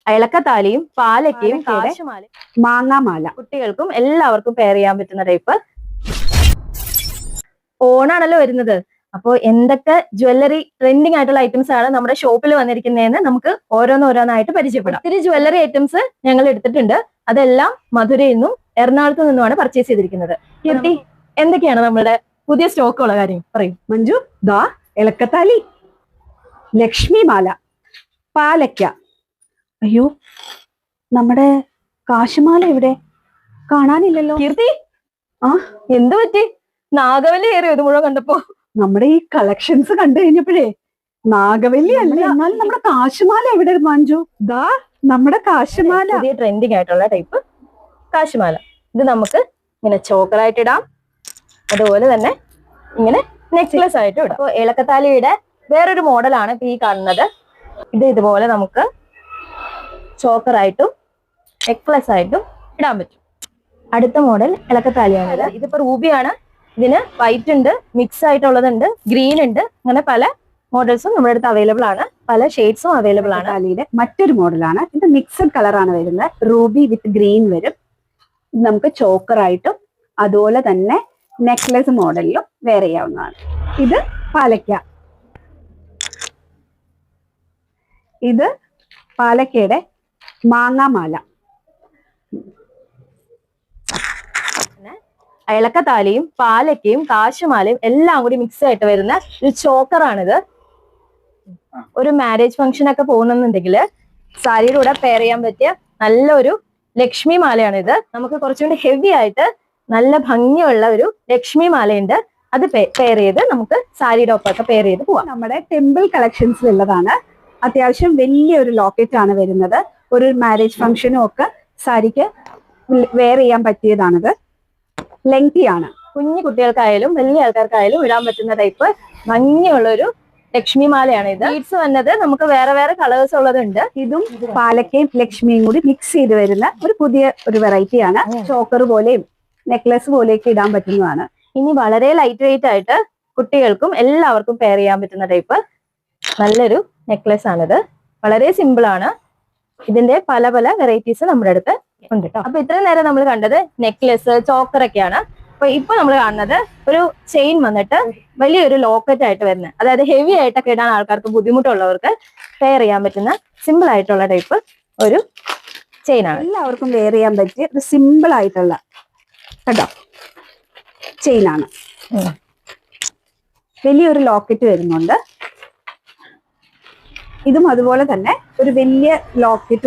അയലക്കത്താലിയും പാലക്കയും മാങ്ങാമാല കുട്ടികൾക്കും എല്ലാവർക്കും പെയർ ചെയ്യാൻ പറ്റുന്ന ടൈപ്പ്. ഓണാണല്ലോ വരുന്നത്. അപ്പോൾ എന്തൊക്കെ ജ്വല്ലറി ട്രെൻഡിങ് ആയിട്ടുള്ള ഐറ്റംസ് ആണ് നമ്മുടെ ഷോപ്പിൽ വന്നിരിക്കുന്നതെന്ന് നമുക്ക് ഓരോന്നോരോന്നായിട്ട് പരിചയപ്പെടാം. ഒത്തിരി ജ്വല്ലറി ഐറ്റംസ് ഞങ്ങൾ എടുത്തിട്ടുണ്ട്. അതെല്ലാം മധുരയിൽ നിന്നും എറണാകുളത്ത് നിന്നുമാണ് പർച്ചേസ് ചെയ്തിരിക്കുന്നത്. കീർത്തി, എന്തൊക്കെയാണ് നമ്മുടെ പുതിയ സ്റ്റോക്കുള്ള കാര്യം പറയും? മഞ്ജു, ദാ ഇലക്കത്താലി, ലക്ഷ്മിമാല, പാലക്ക. അയ്യോ, നമ്മുടെ കാശുമാല എവിടെ? കാണാനില്ലല്ലോ. കീർത്തി, എന്ത് പറ്റി? നാഗവല്ലി ഏറിയോ ഇത് മുഴുവൻ കണ്ടപ്പോ? നമ്മുടെ ഈ കളക്ഷൻസ് കണ്ടു കഴിഞ്ഞപ്പോഴേ നാഗവല്ലി അല്ല, എന്നാലും നമ്മുടെ കാശുമാല എവിടെ മഞ്ജു? ദാ നമ്മുടെ കാശുമാല, പുതിയ ട്രെൻഡിങ് ആയിട്ടുള്ള ടൈപ്പ് കാശുമാല. ഇത് നമുക്ക് ഇങ്ങനെ ചോക്കറായിട്ട് ഇടാം, അതുപോലെ തന്നെ ഇങ്ങനെ നെക്ലസ് ആയിട്ട് ഇടാം. അപ്പോൾ ഏലക്കത്താലിയുടെ വേറൊരു മോഡലാണ് ഇപ്പൊ ഈ കാണുന്നത്. ഇത് ഇതുപോലെ നമുക്ക് ചോക്കറായിട്ടും നെക്ലസ് ആയിട്ടും ഇടാൻ പറ്റും. അടുത്ത മോഡൽ ഇലക്കത്താലിയാണിത്. ഇതിപ്പോ റൂബിയാണ്. ഇതിന് വൈറ്റ് ഉണ്ട്, മിക്സ് ആയിട്ടുള്ളതുണ്ട്, ഗ്രീൻ ഉണ്ട്. അങ്ങനെ പല മോഡൽസും നമ്മുടെ അടുത്ത് അവൈലബിൾ ആണ്. പല ഷെയ്ഡ്സും അവൈലബിൾ ആണ്. താലിയുടെ മറ്റൊരു മോഡലാണ്. ഇത് മിക്സഡ് കളറാണ് വരുന്നത്. റൂബി വിത്ത് ഗ്രീൻ വരും. ഇത് നമുക്ക് ചോക്കറായിട്ടും അതുപോലെ തന്നെ നെക്ലസ് മോഡലിലും വെയർ ചെയ്യാവുന്നതാണ്. ഇത് പാലക്ക. ഇത് പാലക്കയുടെ മാങ്ങാമാല. അയലക്കത്താലിയും പാലക്കയും കാശുമാലയും എല്ലാം കൂടി മിക്സ് ആയിട്ട് വരുന്ന ഒരു ചോക്കറാണിത്. ഒരു മാരേജ് ഫംഗ്ഷൻ ഒക്കെ പോകുന്നുണ്ടെങ്കിൽ സാരിയുടെ കൂടെ പെയർ ചെയ്യാൻ പറ്റിയ നല്ലൊരു ലക്ഷ്മി മാലയാണ് ഇത്. നമുക്ക് കുറച്ചുകൂടി ഹെവി ആയിട്ട് നല്ല ഭംഗിയുള്ള ഒരു ലക്ഷ്മി മാലയുണ്ട്. അത് പെയർ ചെയ്ത് നമുക്ക് സാരിയുടെ ഒപ്പമൊക്കെ പെയർ ചെയ്ത് പോവാം. നമ്മുടെ ടെമ്പിൾ കളക്ഷൻസിലുള്ളതാണ്. അത്യാവശ്യം വലിയൊരു ലോക്കറ്റ് ആണ് വരുന്നത്. ഒരു മാരേജ് ഫംഗ്ഷനും ഒക്കെ സാരിക്ക് വെയർ ചെയ്യാൻ പറ്റിയതാണിത്. ലെങ്തി ആണ്. കുഞ്ഞു കുട്ടികൾക്കായാലും വലിയ ആൾക്കാർക്കായാലും ഇടാൻ പറ്റുന്ന ടൈപ്പ് ഭംഗിയുള്ള ഒരു ലക്ഷ്മി മാലയാണ് ഇത്. ബീഡ്സ് വന്നത് നമുക്ക് വേറെ വേറെ കളേഴ്സ് ഉള്ളതുണ്ട്. ഇതും പാലക്കയും ലക്ഷ്മിയും കൂടി മിക്സ് ചെയ്ത് വരുന്ന ഒരു പുതിയ ഒരു വെറൈറ്റി ആണ്. ചോക്കർ പോലെയും നെക്ലസ് പോലെയൊക്കെ ഇടാൻ പറ്റുന്നതാണ്. ഇനി വളരെ ലൈറ്റ് വെയിറ്റ് ആയിട്ട് കുട്ടികൾക്കും എല്ലാവർക്കും പെയർ ചെയ്യാൻ പറ്റുന്ന ടൈപ്പ് നല്ലൊരു നെക്ലസ് ആണിത്. വളരെ സിമ്പിൾ ആണ്. ഇതിന്റെ പല പല വെറൈറ്റീസ് നമ്മുടെ അടുത്ത് ഉണ്ട് കേട്ടോ. അപ്പൊ ഇത്രയും നേരം നമ്മൾ കണ്ടത് നെക്ലസ്, ചോക്കർ ഒക്കെയാണ്. അപ്പൊ ഇപ്പൊ നമ്മൾ കാണുന്നത് ഒരു ചെയിൻ വന്നിട്ട് വലിയൊരു ലോക്കറ്റ് ആയിട്ട് വരുന്നത്, അതായത് ഹെവി ആയിട്ടൊക്കെ ഇടാൻ ആൾക്കാർക്ക് ബുദ്ധിമുട്ടുള്ളവർക്ക് പെയർ ചെയ്യാൻ പറ്റുന്ന സിമ്പിൾ ആയിട്ടുള്ള ടൈപ്പ് ഒരു ചെയിൻ ആണ്. എല്ലാവർക്കും വെയർ ചെയ്യാൻ പറ്റിയ ഒരു സിമ്പിൾ ആയിട്ടുള്ള കേട്ടോ ചെയിനാണ്. വലിയൊരു ലോക്കറ്റ് വരുന്നുണ്ട്. ഇതും അതുപോലെ തന്നെ ഒരു വലിയ ലോക്കറ്റ്